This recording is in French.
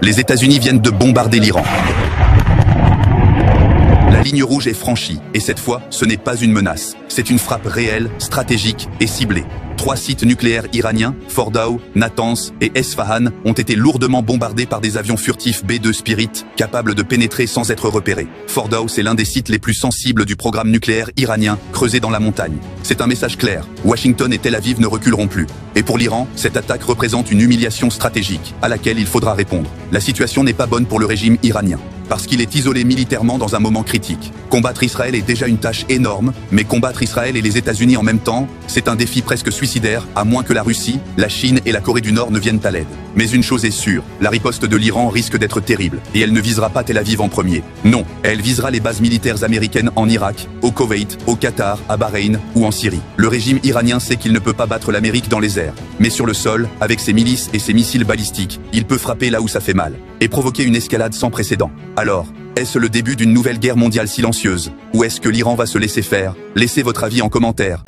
Les États-Unis viennent de bombarder l'Iran. La ligne rouge est franchie, et cette fois, ce n'est pas une menace. C'est une frappe réelle, stratégique et ciblée. 3 sites nucléaires iraniens, Fordow, Natanz et Esfahan, ont été lourdement bombardés par des avions furtifs B-2 Spirit, capables de pénétrer sans être repérés. Fordow, c'est l'un des sites les plus sensibles du programme nucléaire iranien, creusé dans la montagne. C'est un message clair. Washington et Tel Aviv ne reculeront plus. Et pour l'Iran, cette attaque représente une humiliation stratégique, à laquelle il faudra répondre. La situation n'est pas bonne pour le régime iranien, parce qu'il est isolé militairement dans un moment critique. Combattre Israël est déjà une tâche énorme, mais combattre Israël et les États-Unis en même temps, c'est un défi presque suicidaire, à moins que la Russie, la Chine et la Corée du Nord ne viennent à l'aide. Mais une chose est sûre, la riposte de l'Iran risque d'être terrible, et elle ne visera pas Tel Aviv en premier. Non, elle visera les bases militaires américaines en Irak, au Koweït, au Qatar, à Bahreïn ou en Syrie. Le régime iranien sait qu'il ne peut pas battre l'Amérique dans les airs, mais sur le sol, avec ses milices et ses missiles balistiques, il peut frapper là où ça fait mal, et provoquer une escalade sans précédent. Alors, est-ce le début d'une nouvelle guerre mondiale silencieuse? Ou est-ce que l'Iran va se laisser faire? Laissez votre avis en commentaire.